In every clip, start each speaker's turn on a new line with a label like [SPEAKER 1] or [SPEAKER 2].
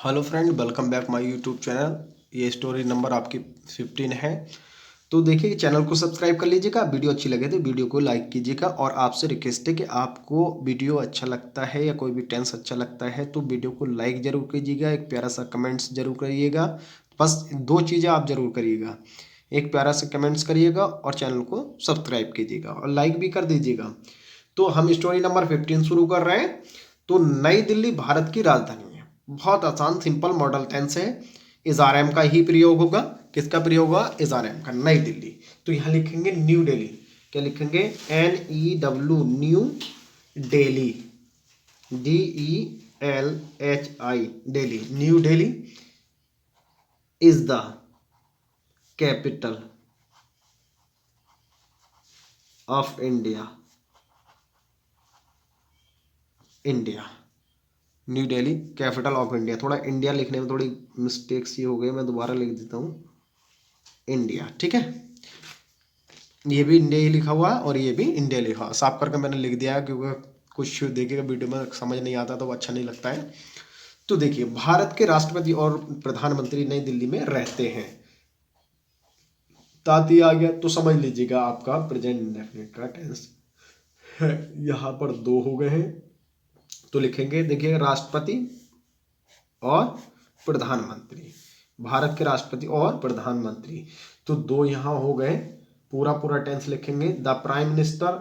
[SPEAKER 1] Hello friend, welcome back my YouTube channel. ये story number आपकी 15 है। तो देखिए, चैनल को सब्सक्राइब कर लीजिएगा। वीडियो अच्छी लगे तो वीडियो को लाइक कीजिएगा। और आपसे रिक्वेस्ट है कि आपको वीडियो अच्छा लगता है या कोई भी टेंस अच्छा लगता है तो वीडियो को लाइक ज़रूर कीजिएगा, एक प्यारा सा कमेंट्स जरूर करिएगा। बस दो चीज़ें आप ज़रूर करिएगा, एक प्यारा सा कमेंट्स करिएगा और चैनल को सब्सक्राइब कीजिएगा और लाइक भी कर दीजिएगा। तो हम स्टोरी नंबर 15 शुरू कर रहे हैं। तो नई दिल्ली भारत की राजधानी है। बहुत आसान सिंपल मॉडल टेंस है। इज आर एम का ही प्रयोग होगा। किसका प्रयोग होगा? इज आर एम का। नई दिल्ली, तो यहाँ लिखेंगे न्यू दिल्ली। क्या लिखेंगे? NEW, new Delhi. DELHI, Delhi. New Delhi is the capital of India. India, new Delhi capital of India. थोड़ा इंडिया लिखने में थोड़ी मिस्टेक्स ही हो गई, मैं दोबारा लिख देता हूँ इंडिया। ठीक है, ये भी इंडिया ही लिखा हुआ है और ये भी इंडिया लिखा हुआ। साफ करके मैंने लिख दिया है क्योंकि कुछ देखिएगा वीडियो में समझ नहीं आता तो वो अच्छा नहीं लगता है। तो देखिए, भारत के राष्ट्रपति और प्रधानमंत्री नई दिल्ली में रहते हैं। ताती आ गया तो समझ लीजिएगा आपका प्रेजेंट इंडेफिनिट का टेंस है। यहाँ पर दो हो गए हैं तो लिखेंगे, देखिए, राष्ट्रपति और प्रधानमंत्री। भारत के राष्ट्रपति और प्रधानमंत्री, तो दो यहाँ हो गए। पूरा पूरा टेंस लिखेंगे। द प्राइम मिनिस्टर,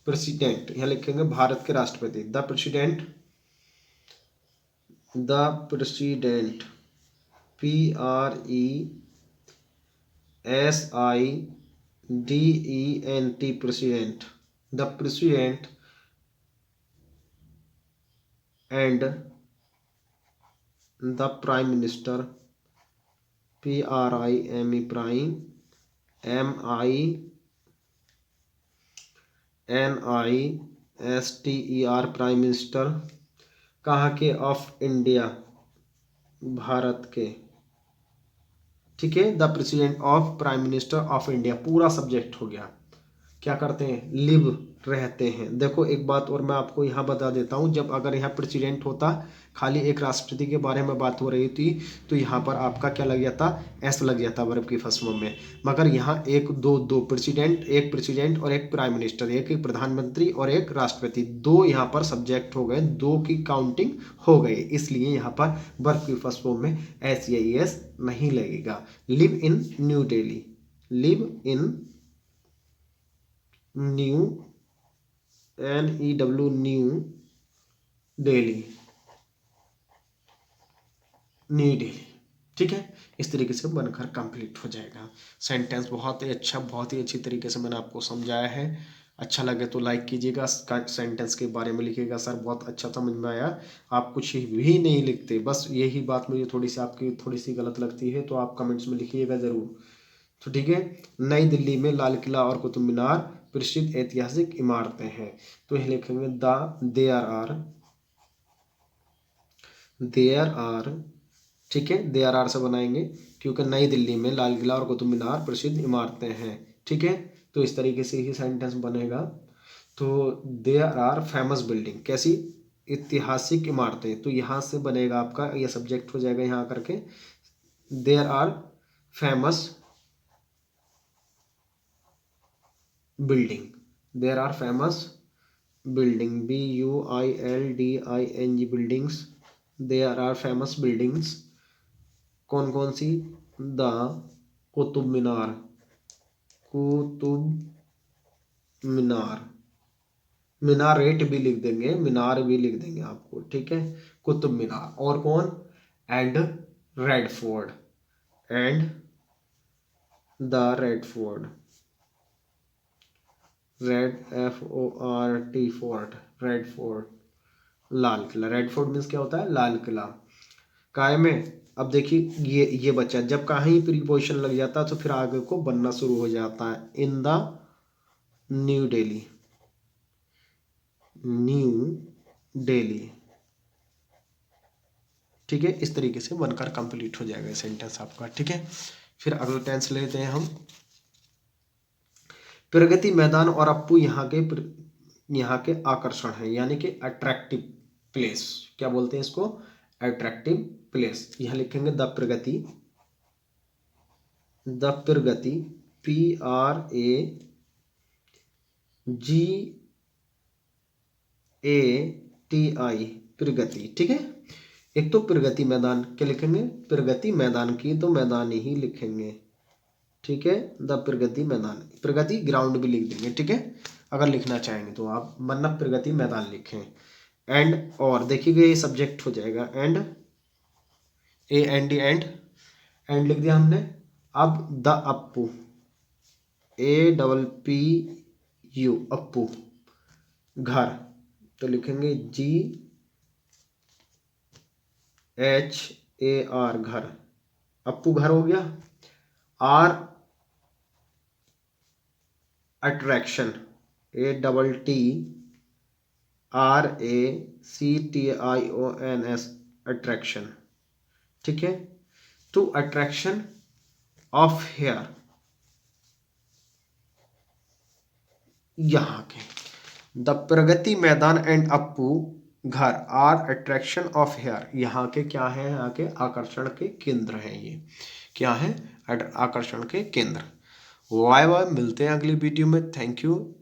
[SPEAKER 1] प्रेसिडेंट, यहाँ लिखेंगे भारत के राष्ट्रपति। The president, PRESIDENT, president, the president and the prime minister, PRIME, prime, MINISTER, prime minister. कहाँ के? ऑफ इंडिया, भारत के। ठीक है, the president of prime minister of India, पूरा सब्जेक्ट हो गया। क्या करते हैं? लिव, रहते हैं। देखो, एक बात और मैं आपको यहाँ बता देता हूँ। जब अगर यहाँ प्रेसिडेंट होता, खाली एक राष्ट्रपति के बारे में बात हो रही थी, तो यहाँ पर आपका क्या लग जाता? एस लग जाता वर्ब की फर्स्ट फॉर्म में। मगर यहाँ एक दो दो प्रेसिडेंट, एक प्रेसिडेंट और एक प्राइम मिनिस्टर, एक प्रधानमंत्री और एक राष्ट्रपति, दो यहाँ पर सब्जेक्ट हो गए, दो की काउंटिंग हो गई। इसलिए यहाँ पर वर्ब की फर्स्ट फॉर्म में एस या ES नहीं लगेगा। Live in new Delhi, live in new, NEW, new Delhi, new Delhi. ठीक है, इस तरीके से बनकर कंप्लीट हो जाएगा। सेंटेंस बहुत ही अच्छा, बहुत ही अच्छी तरीके से मैंने आपको समझाया है। अच्छा लगे तो लाइक कीजिएगा। सेंटेंस के बारे में लिखिएगा, सर बहुत अच्छा समझ में आया। आप कुछ भी नहीं लिखते, बस यही बात मुझे थोड़ी सी आपकी थोड़ी सी गलत लगती है तो आप कमेंट्स में लिखिएगा ज़रूर। तो ठीक है, नई दिल्ली में लाल किला और कुतुब मीनार प्रसिद्ध ऐतिहासिक इमारतें हैं। तो यह लिखेंगे देयर आर। ठीक है, देयर आर से बनाएंगे क्योंकि नई दिल्ली में लाल किला और कुतुब मीनार प्रसिद्ध इमारतें हैं। ठीक है, तो इस तरीके से ही सेंटेंस बनेगा। तो देयर आर फेमस बिल्डिंग, कैसी? ऐतिहासिक इमारतें। तो यहाँ से बनेगा आपका, यह सब्जेक्ट हो जाएगा यहाँ करके। There are famous building, there are famous building, BUILDING, buildings. There are famous buildings. कौन कौन सी? द कुतुब मीनार, कुतुब मीनार, मीनारेट भी लिख देंगे, मीनार भी लिख देंगे आपको। ठीक है, कुतुब मीनार। और कौन? And red fort, and the red fort, red FORT, fort, red fort, Lal Qila. Red fort means क्या होता है? लाल किला। काय में, अब देखिए ये बच्चा जब कहीं प्रीपोजिशन लग जाता है तो फिर आगे को बनना शुरू हो जाता है। In the new Delhi, new Delhi. ठीक है, इस तरीके से बनकर कंप्लीट हो जाएगा सेंटेंस आपका। ठीक है, फिर अगला टेंस लेते हैं हम। प्रगति मैदान और अप्पू यहाँ के आकर्षण है, यानी कि अट्रैक्टिव प्लेस। क्या बोलते हैं इसको? Attractive place. यहाँ लिखेंगे the Pragati, the Pragati, PRAGATI, प्रगति। ठीक है, एक तो प्रगति मैदान क्या लिखेंगे, प्रगति मैदान की तो मैदान ही लिखेंगे। ठीक है, the Pragati Maidan, Pragati ground भी लिख देंगे। ठीक है, अगर लिखना चाहेंगे तो आप, वरना प्रगति मैदान लिखें। एंड और देखिए ये सब्जेक्ट हो जाएगा, एंड एंड लिख दिया हमने। अब द अप्पू, APPU, अप्पू घर, तो लिखेंगे GHAR, घर, अप्पू घर हो गया। R attraction, ATTRACTIONS, attraction. ठीक है, टू अट्रैक्शन ऑफ हेयर, यहाँ के द प्रगति मैदान एंड अप्पू घर आर अट्रैक्शन ऑफ हेयर, यहाँ के क्या है, यहाँ के आकर्षण के केंद्र हैं। ये क्या है, आकर्षण के केंद्र। बाय बाय, मिलते हैं अगली वीडियो में। Thank you.